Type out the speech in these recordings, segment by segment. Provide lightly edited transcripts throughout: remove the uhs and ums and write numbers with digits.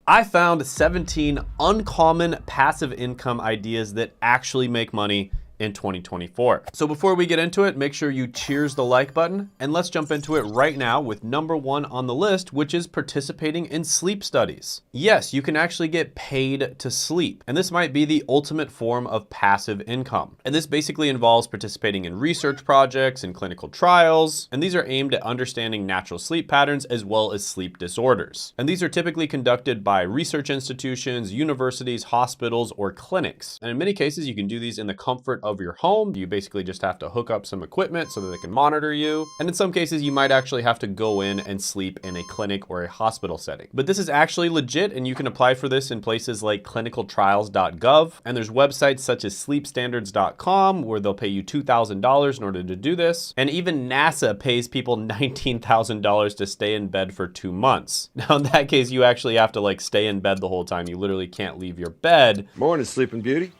I found 17 uncommon passive income ideas that actually make money in 2024. So before we get into it, make sure you cheers the like button, and let's jump into it right now with number 1 on the list, which is participating in sleep studies. Yes, you can actually get paid to sleep, and this might be the ultimate form of passive income. And this basically involves participating in research projects and clinical trials, and these are aimed at understanding natural sleep patterns as well as sleep disorders. And these are typically conducted by research institutions, universities, hospitals, or clinics. And in many cases, you can do these in the comfort of your home. You basically just have to hook up some equipment so that they can monitor you. And in some cases, you might actually have to go in and sleep in a clinic or a hospital setting. But this is actually legit, and you can apply for this in places like clinicaltrials.gov. And there's websites such as sleepstandards.com where they'll pay you $2,000 in order to do this. And even NASA pays people $19,000 to stay in bed for 2 months. Now, in that case, you actually have to like stay in bed the whole time. You literally can't leave your bed. Morning, Sleeping Beauty.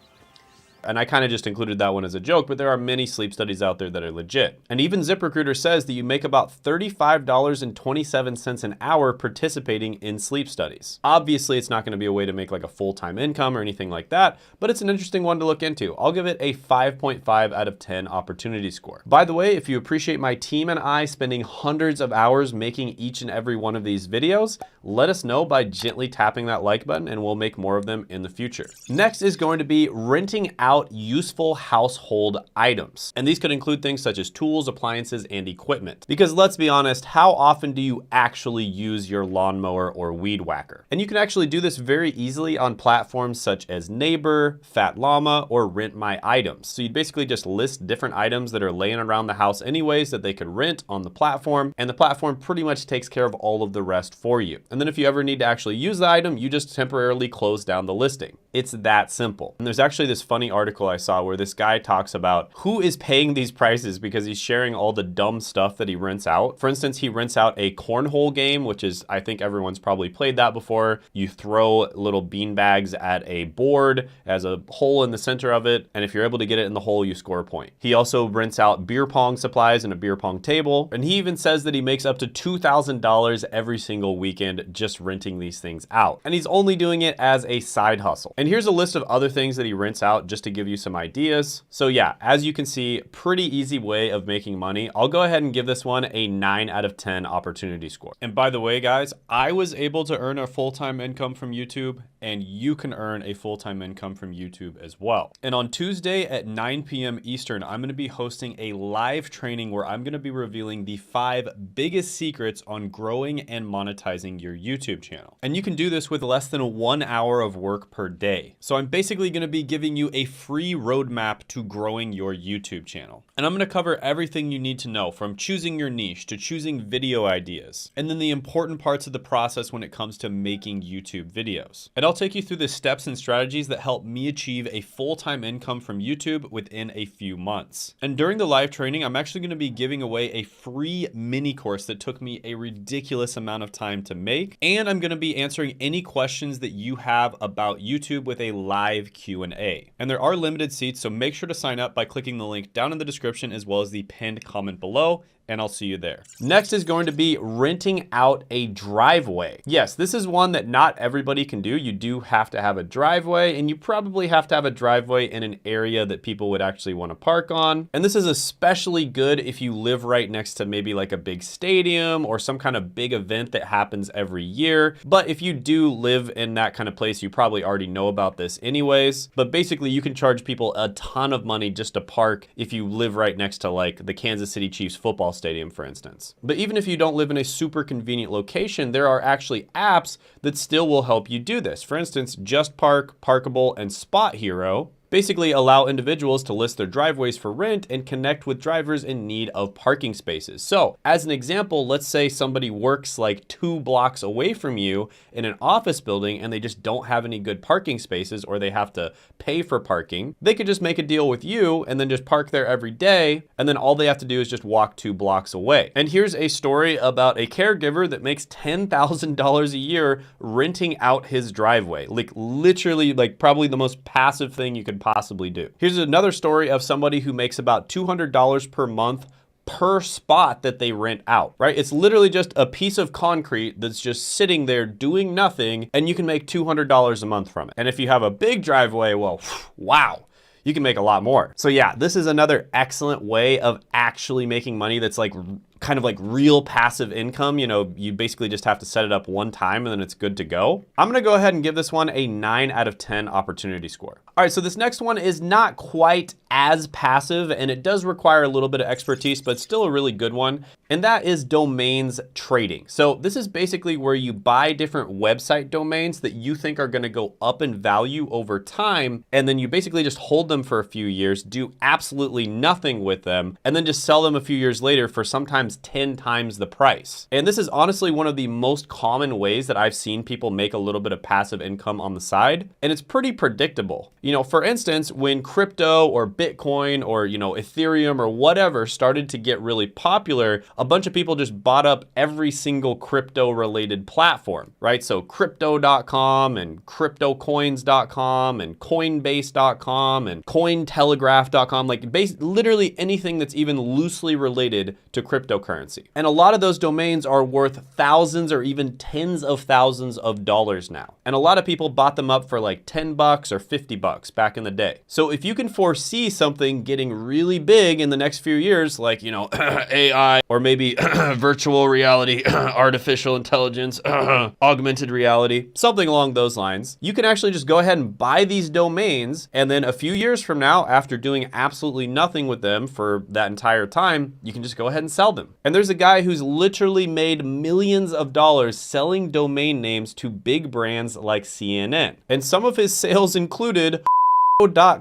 And I kind of just included that one as a joke, but there are many sleep studies out there that are legit. And even ZipRecruiter says that you make about $35.27 an hour participating in sleep studies. Obviously, it's not going to be a way to make like a full-time income or anything like that, but it's an interesting one to look into. I'll give it a 5.5 out of 10 opportunity score. By the way, if you appreciate my team and I spending hundreds of hours making each and every one of these videos, let us know by gently tapping that like button, and we'll make more of them in the future. Next is going to be renting out useful household items. And these could include things such as tools, appliances, and equipment. Because let's be honest, how often do you actually use your lawnmower or weed whacker? And you can actually do this very easily on platforms such as Neighbor, Fat Llama, or Rent My Items. So you'd basically just list different items that are laying around the house anyways that they could rent on the platform, and the platform pretty much takes care of all of the rest for you. And then if you ever need to actually use the item, you just temporarily close down the listing. It's that simple. And there's actually this funny article I saw where this guy talks about who is paying these prices because he's sharing all the dumb stuff that he rents out. For instance, he rents out a cornhole game, which is, I think everyone's probably played that before. You throw little bean bags at a board, as a hole in the center of it, and if you're able to get it in the hole, you score a point. He also rents out beer pong supplies and a beer pong table, and he even says that he makes up to $2,000 every single weekend just renting these things out. And he's only doing it as a side hustle. And here's a list of other things that he rents out just to give you some ideas. So yeah, as you can see, pretty easy way of making money. I'll go ahead and give this one a 9 out of 10 opportunity score. And by the way, guys, I was able to earn a full-time income from YouTube, and you can earn a full-time income from YouTube as well. And on Tuesday at 9 p.m. Eastern, I'm going to be hosting a live training where I'm going to be revealing the 5 biggest secrets on growing and monetizing your YouTube channel. And you can do this with less than 1 hour of work per day. So I'm basically going to be giving you a free roadmap to growing your YouTube channel. And I'm going to cover everything you need to know, from choosing your niche to choosing video ideas, and then the important parts of the process when it comes to making YouTube videos. And I'll take you through the steps and strategies that help me achieve a full-time income from YouTube within a few months. And during the live training, I'm actually going to be giving away a free mini course that took me a ridiculous amount of time to make. And I'm going to be answering any questions that you have about YouTube with a live Q&A. And there are limited seats, so make sure to sign up by clicking the link down in the description as well as the pinned comment below, and I'll see you there. Next is going to be renting out a driveway. Yes, this is one that not everybody can do. You do have to have a driveway, and you probably have to have a driveway in an area that people would actually want to park on. And this is especially good if you live right next to maybe like a big stadium or some kind of big event that happens every year. But if you do live in that kind of place, you probably already know about this anyways. But basically, you can charge people a ton of money just to park if you live right next to like the Kansas City Chiefs football stadium, for instance. But even if you don't live in a super convenient location, there are actually apps that still will help you do this. For instance, Just Park, Parkable, and Spot Hero basically allow individuals to list their driveways for rent and connect with drivers in need of parking spaces. So as an example, let's say somebody works like 2 blocks away from you in an office building and they just don't have any good parking spaces, or they have to pay for parking. They could just make a deal with you and then just park there every day, and then all they have to do is just walk 2 blocks away. And here's a story about a caregiver that makes $10,000 a year renting out his driveway. Like literally, like probably the most passive thing you could possibly do. Here's another story of somebody who makes about $200 per month per spot that they rent out, right? It's literally just a piece of concrete that's just sitting there doing nothing, and you can make $200 a month from it. And if you have a big driveway, well, wow, you can make a lot more. So yeah, this is another excellent way of actually making money that's like kind of like real passive income. You know, you basically just have to set it up one time and then it's good to go. I'm gonna go ahead and give this one a 9 out of 10 opportunity score. All right, so this next one is not quite as passive and it does require a little bit of expertise, but still a really good one. And that is domains trading. So this is basically where you buy different website domains that you think are gonna go up in value over time. And then you basically just hold them for a few years, do absolutely nothing with them, and then just sell them a few years later for sometimes 10 times the price. And this is honestly one of the most common ways that I've seen people make a little bit of passive income on the side. And it's pretty predictable. You know, for instance, when crypto or Bitcoin or, you know, Ethereum or whatever started to get really popular, a bunch of people just bought up every single crypto related platform, right? So crypto.com and cryptocoins.com and coinbase.com and cointelegraph.com, like literally anything that's even loosely related to cryptocurrency. And a lot of those domains are worth thousands or even tens of thousands of dollars now. And a lot of people bought them up for like 10 bucks or 50 bucks back in the day. So if you can foresee something getting really big in the next few years, like, you know, AI or maybe virtual reality, artificial intelligence, augmented reality, something along those lines, you can actually just go ahead and buy these domains. And then a few years from now, after doing absolutely nothing with them for that entire time, you can just go ahead and sell them. And there's a guy who's literally made millions of dollars selling domain names to big brands like CNN. And some of his sales included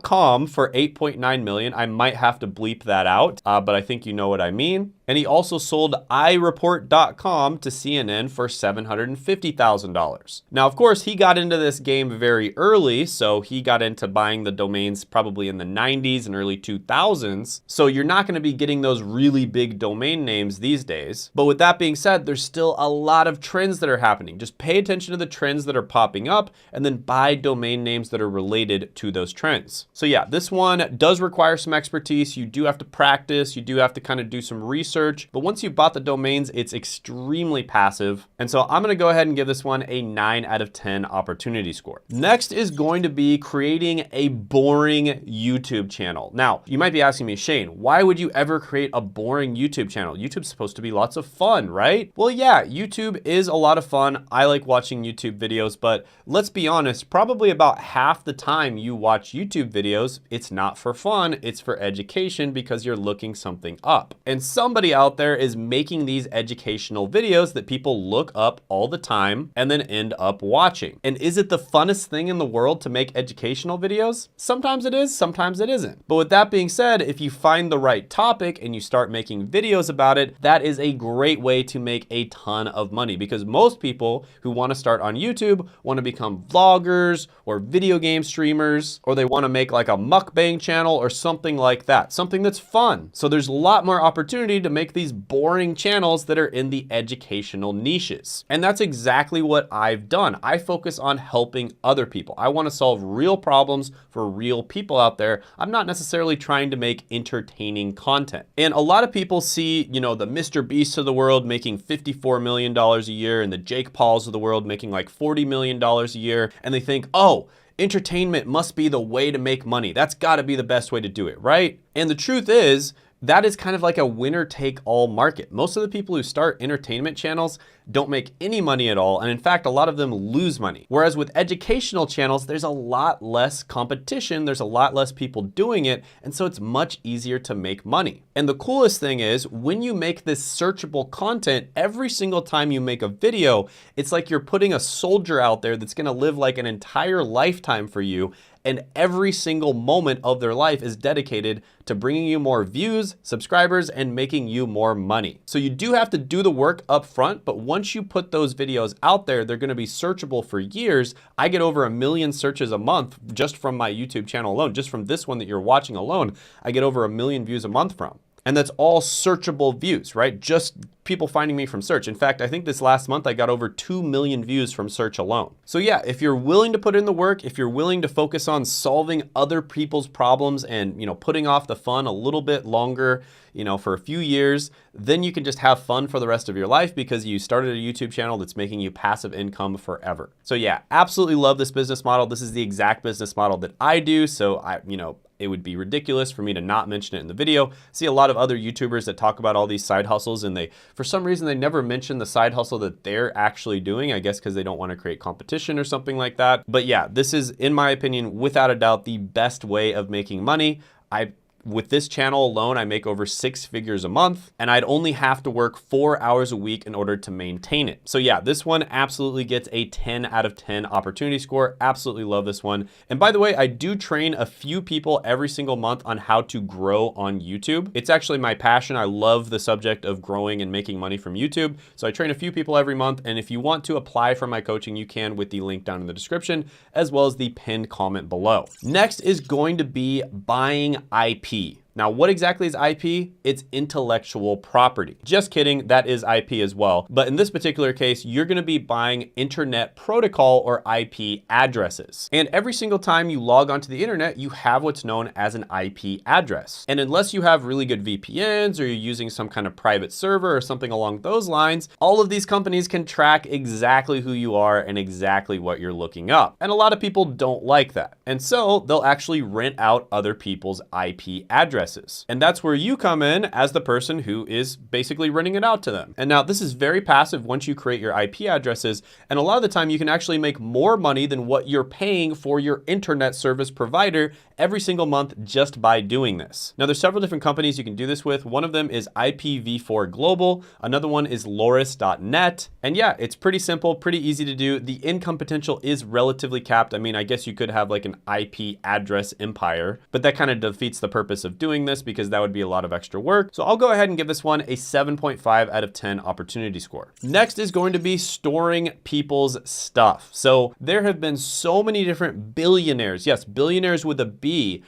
.com for 8.9 million. I might have to bleep that out, but I think you know what I mean. And he also sold iReport.com to CNN for $750,000. Now, of course, he got into this game very early, so he got into buying the domains probably in the 90s and early 2000s. So you're not going to be getting those really big domain names these days. But with that being said, there's still a lot of trends that are happening. Just pay attention to the trends that are popping up and then buy domain names that are related to those trends. So yeah, this one does require some expertise. You do have to practice. You do have to kind of do some research. But once you've bought the domains, it's extremely passive. And so I'm gonna go ahead and give this one a 9 out of 10 opportunity score. Next is going to be creating a boring YouTube channel. Now, you might be asking me, Shane, why would you ever create a boring YouTube channel? YouTube's supposed to be lots of fun, right? Well, yeah, YouTube is a lot of fun. I like watching YouTube videos, but let's be honest, probably about half the time you watch YouTube videos, it's not for fun, it's for education because you're looking something up. And somebody out there is making these educational videos that people look up all the time and then end up watching. And is it the funnest thing in the world to make educational videos? Sometimes it is, sometimes it isn't. But with that being said, if you find the right topic and you start making videos about it, that is a great way to make a ton of money, because most people who want to start on YouTube want to become vloggers or video game streamers, or they want to make like a mukbang channel or something like that, something that's fun. So there's a lot more opportunity to make these boring channels that are in the educational niches. And that's exactly what I've done. I focus on helping other people. I want to solve real problems for real people out there. I'm not necessarily trying to make entertaining content. And a lot of people see, you know, the Mr. Beasts of the world making $54 million a year and the Jake Pauls of the world making like $40 million a year. And they think, oh, entertainment must be the way to make money. That's got to be the best way to do it, right? And the truth is, that is kind of like a winner-take-all market. Most of the people who start entertainment channels don't make any money at all. And in fact, a lot of them lose money. Whereas with educational channels, there's a lot less competition. There's a lot less people doing it. And so it's much easier to make money. And the coolest thing is when you make this searchable content, every single time you make a video, it's like you're putting a soldier out there that's going to live like an entire lifetime for you. And every single moment of their life is dedicated to bringing you more views, subscribers, and making you more money. So you do have to do the work up front, but once you put those videos out there, they're gonna be searchable for years. I get over 1 million searches a month just from my YouTube channel alone. Just from this one that you're watching alone, I get over 1 million views a month from. And that's all searchable views, right? Just people finding me from search. In fact, I think this last month I got over 2 million views from search alone. So yeah, if you're willing to put in the work, if you're willing to focus on solving other people's problems and, putting off the fun a little bit longer, for a few years, then you can just have fun for the rest of your life because you started a YouTube channel that's making you passive income forever. So yeah, absolutely love this business model. This is the exact business model that I do. So it would be ridiculous for me to not mention it in the video. I see a lot of other YouTubers that talk about all these side hustles and for some reason, they never mention the side hustle that they're actually doing, I guess because they don't want to create competition or something like that. But yeah, this is, in my opinion, without a doubt, the best way of making money. With this channel alone, I make over 6 figures a month, and I'd only have to work 4 hours a week in order to maintain it. So yeah, this one absolutely gets a 10 out of 10 opportunity score. Absolutely love this one. And by the way, I do train a few people every single month on how to grow on YouTube. It's actually my passion. I love the subject of growing and making money from YouTube. So I train a few people every month. And if you want to apply for my coaching, you can with the link down in the description, as well as the pinned comment below. Next is going to be buying IP. Now, what exactly is IP? It's intellectual property. Just kidding, that is IP as well. But in this particular case, you're gonna be buying internet protocol or IP addresses. And every single time you log onto the internet, you have what's known as an IP address. And unless you have really good VPNs or you're using some kind of private server or something along those lines, all of these companies can track exactly who you are and exactly what you're looking up. And a lot of people don't like that. And so they'll actually rent out other people's IP addresses. And that's where you come in as the person who is basically renting it out to them. And now this is very passive once you create your IP addresses. And a lot of the time you can actually make more money than what you're paying for your internet service provider every single month just by doing this. Now there's several different companies you can do this with. One of them is IPv4 Global. Another one is Loris.net. And yeah, it's pretty simple, pretty easy to do. The income potential is relatively capped. I mean, I guess you could have like an IP address empire, but that kind of defeats the purpose of doing this because that would be a lot of extra work. So I'll go ahead and give this one a 7.5 out of 10 opportunity score. Next is going to be storing people's stuff. So there have been so many different billionaires, yes, billionaires with a B,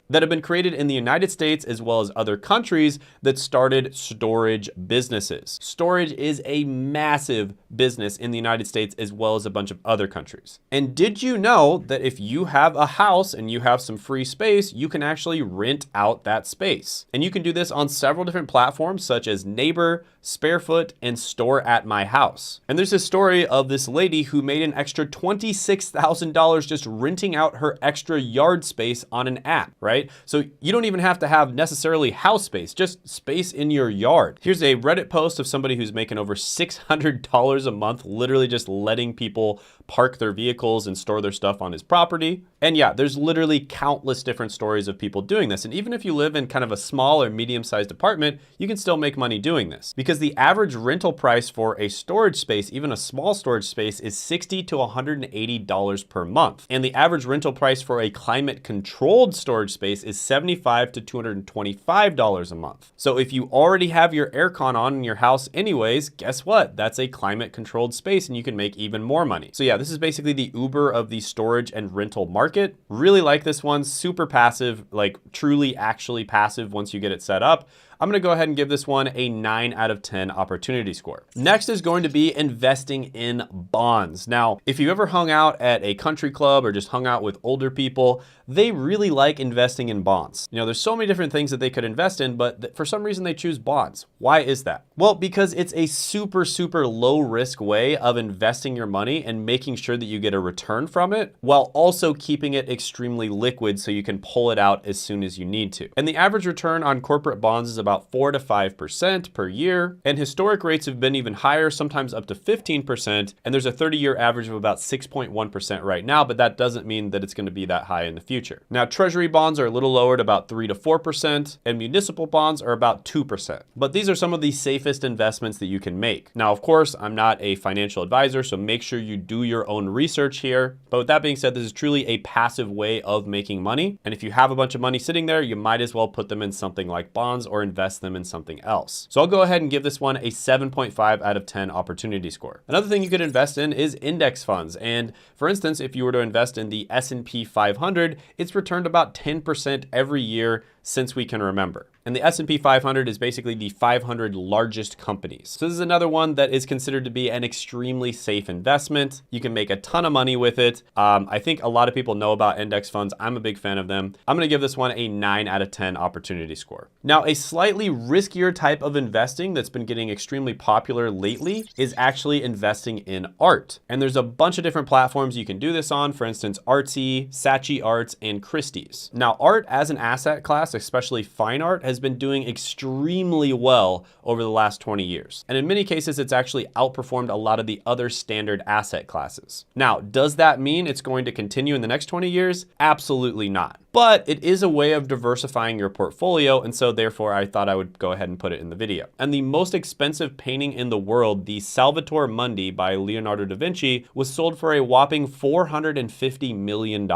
that have been created in the United States as well as other countries that started storage businesses. Storage is a massive business in the United States as well as a bunch of other countries. And did you know that if you have a house and you have some free space, you can actually rent out that space? And you can do this on several different platforms such as Neighbor, Sparefoot, and Store at My House. And there's this story of this lady who made an extra $26,000 just renting out her extra yard space on an app, right? So you don't even have to have necessarily house space, just space in your yard. Here's a Reddit post of somebody who's making over $600 a month, literally just letting people park their vehicles and store their stuff on his property. And yeah, there's literally countless different stories of people doing this. And even if you live in kind of a small or medium-sized apartment, you can still make money doing this because the average rental price for a storage space, even a small storage space, is $60 to $180 per month. And the average rental price for a climate-controlled storage space is $75 to $225 a month. So if you already have your aircon on in your house anyways, guess what? That's a climate-controlled space and you can make even more money. So yeah, this is basically the Uber of the storage and rental market. Really like this one, super passive, like truly actually passive once you get it set up. I'm gonna go ahead and give this one a 9 out of 10 opportunity score. Next is going to be investing in bonds. Now, if you ever hung out at a country club or just hung out with older people, they really like investing in bonds. There's so many different things that they could invest in, but for some reason they choose bonds. Why is that? Well, because it's a super, super low risk way of investing your money and making sure that you get a return from it while also keeping it extremely liquid so you can pull it out as soon as you need to. And the average return on corporate bonds is about 4 to 5% per year. And historic rates have been even higher, sometimes up to 15%. And there's a 30-year average of about 6.1% right now, but that doesn't mean that it's going to be that high in the future. Now, treasury bonds are a little lower at about 3 to 4%, and municipal bonds are about 2%. But these are some of the safest investments that you can make. Now, of course, I'm not a financial advisor, so make sure you do your own research here. But with that being said, this is truly a passive way of making money. And if you have a bunch of money sitting there, you might as well put them in something like bonds or invest them in something else. So I'll go ahead and give this one a 7.5 out of 10 opportunity score. Another thing you could invest in is index funds. And for instance, if you were to invest in the S&P 500, it's returned about 10% every year since we can remember. And the S&P 500 is basically the 500 largest companies. So this is another one that is considered to be an extremely safe investment. You can make a ton of money with it. I think a lot of people know about index funds. I'm a big fan of them. I'm gonna give this one a 9 out of 10 opportunity score. Now, a slightly riskier type of investing that's been getting extremely popular lately is actually investing in art. And there's a bunch of different platforms you can do this on. For instance, Artsy, Saatchi Arts, and Christie's. Now, art as an asset class, especially fine art, has been doing extremely well over the last 20 years. And in many cases, it's actually outperformed a lot of the other standard asset classes. Now, does that mean it's going to continue in the next 20 years? Absolutely not. But it is a way of diversifying your portfolio, and so therefore I thought I would go ahead and put it in the video. And the most expensive painting in the world, the Salvator Mundi by Leonardo da Vinci, was sold for a whopping $450 million.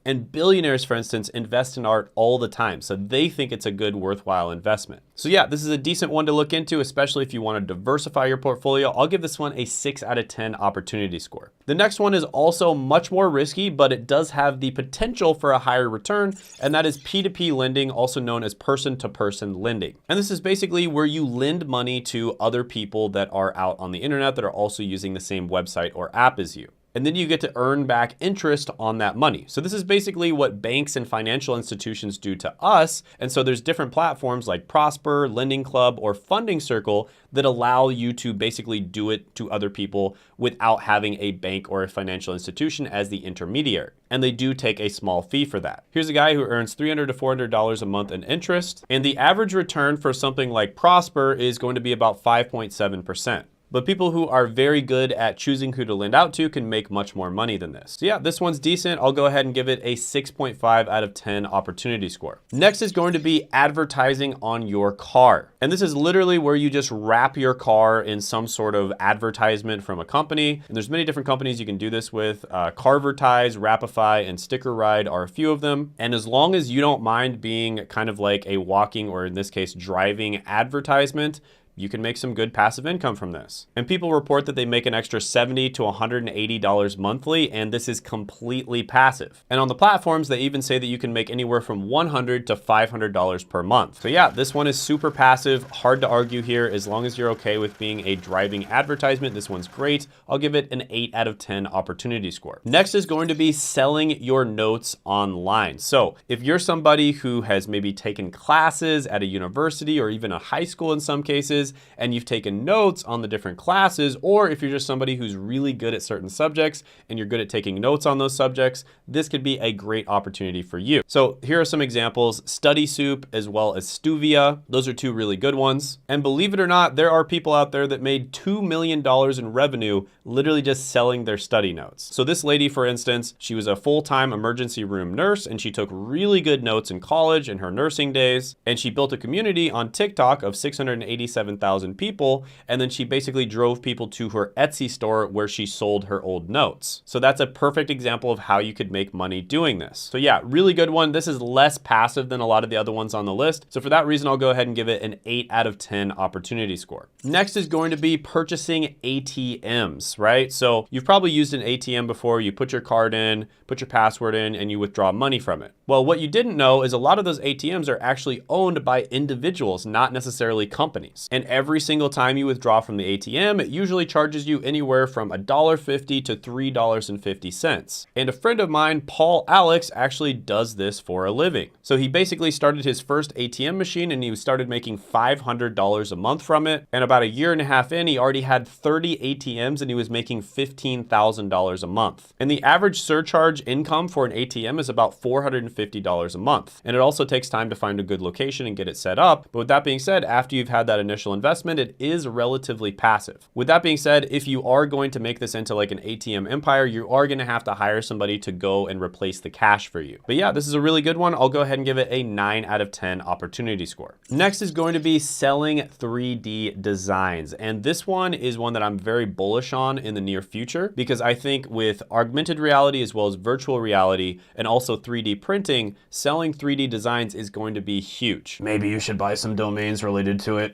And billionaires, for instance, invest in art all the time, so they think it's a good, worthwhile investment. So yeah, this is a decent one to look into, especially if you want to diversify your portfolio. I'll give this one a 6 out of 10 opportunity score. The next one is also much more risky, but it does have the potential for a higher return, and that is P2P lending, also known as person-to-person lending. And this is basically where you lend money to other people that are out on the internet that are also using the same website or app as you. And then you get to earn back interest on that money. So this is basically what banks and financial institutions do to us. And so there's different platforms like Prosper, Lending Club, or Funding Circle that allow you to basically do it to other people without having a bank or a financial institution as the intermediary. And they do take a small fee for that. Here's a guy who earns $300 to $400 a month in interest. And the average return for something like Prosper is going to be about 5.7%. But people who are very good at choosing who to lend out to can make much more money than this. So yeah, this one's decent. I'll go ahead and give it a 6.5 out of 10 opportunity score. Next is going to be advertising on your car. And this is literally where you just wrap your car in some sort of advertisement from a company. And there's many different companies you can do this with. Carvertise, Rapify, and Sticker Ride are a few of them. And as long as you don't mind being kind of like a walking, or in this case, driving advertisement, you can make some good passive income from this. And people report that they make an extra $70 to $180 monthly, and this is completely passive. And on the platforms, they even say that you can make anywhere from $100 to $500 per month. So yeah, this one is super passive, hard to argue here. As long as you're okay with being a driving advertisement, this one's great. I'll give it an 8 out of 10 opportunity score. Next is going to be selling your notes online. So if you're somebody who has maybe taken classes at a university or even a high school in some cases, and you've taken notes on the different classes, or if you're just somebody who's really good at certain subjects and you're good at taking notes on those subjects, this could be a great opportunity for you. So here are some examples: Study Soup as well as Stuvia. Those are two really good ones. And believe it or not, there are people out there that made $2 million in revenue literally just selling their study notes. So this lady, for instance, she was a full-time emergency room nurse, and she took really good notes in college in her nursing days, and she built a community on TikTok of 687,000 people, and then she basically drove people to her Etsy store where she sold her old notes. So that's a perfect example of how you could make money doing this. So yeah, really good one. This is less passive than a lot of the other ones on the list. So for that reason, I'll go ahead and give it an 8 out of 10 opportunity score. Next is going to be purchasing ATMs, right? So you've probably used an ATM before. You put your card in, put your password in, and you withdraw money from it. Well, what you didn't know is a lot of those ATMs are actually owned by individuals, not necessarily companies. And every single time you withdraw from the ATM, it usually charges you anywhere from $1.50 to $3.50. And a friend of mine, Paul Alex, actually does this for a living. So he basically started his first ATM machine, and he started making $500 a month from it. And about a year and a half in, he already had 30 ATMs, and he was making $15,000 a month. And the average surcharge income for an ATM is about $450 a month. And it also takes time to find a good location and get it set up. But with that being said, after you've had that initial investment, it is relatively passive. With that being said, if you are going to make this into like an ATM empire, you are going to have to hire somebody to go and replace the cash for you. But yeah, this is a really good one. I'll go ahead and give it a 9 out of 10 opportunity score. Next is going to be selling 3D designs. And this one is one that I'm very bullish on in the near future, because I think with augmented reality as well as virtual reality and also 3D printing, selling 3D designs is going to be huge. Maybe you should buy some domains related to it.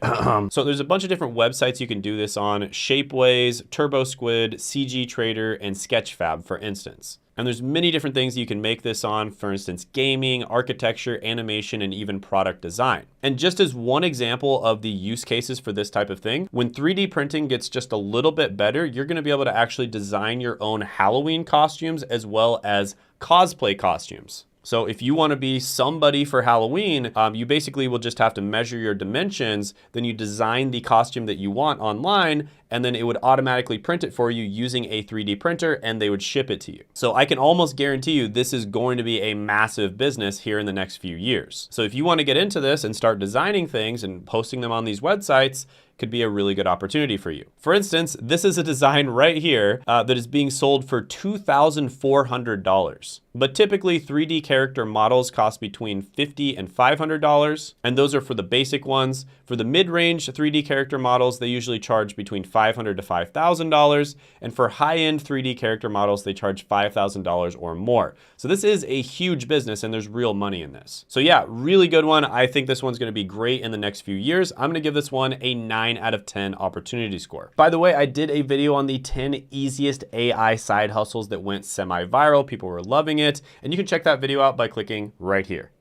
So there's a bunch of different websites you can do this on: Shapeways, TurboSquid, CG Trader, and Sketchfab, for instance. And there's many different things you can make this on, for instance, gaming, architecture, animation, and even product design. And just as one example of the use cases for this type of thing, when 3D printing gets just a little bit better, you're gonna be able to actually design your own Halloween costumes as well as cosplay costumes. So if you want to be somebody for Halloween, you basically will just have to measure your dimensions, then you design the costume that you want online, and then it would automatically print it for you using a 3D printer, and they would ship it to you. So I can almost guarantee you this is going to be a massive business here in the next few years. So if you want to get into this and start designing things and posting them on these websites, could be a really good opportunity for you. For instance, this is a design right here that is being sold for $2,400. But typically 3D character models cost between $50 and $500, and those are for the basic ones. For the mid-range 3D character models, they usually charge between $500 to $5,000, and for high-end 3D character models, they charge $5,000 or more. So this is a huge business, and there's real money in this. So yeah, really good one. I think this one's gonna be great in the next few years. I'm gonna give this one a 9 out of 10 opportunity score. By the way, I did a video on the 10 easiest AI side hustles that went semi-viral. People were loving it, and you can check that video out by clicking right here.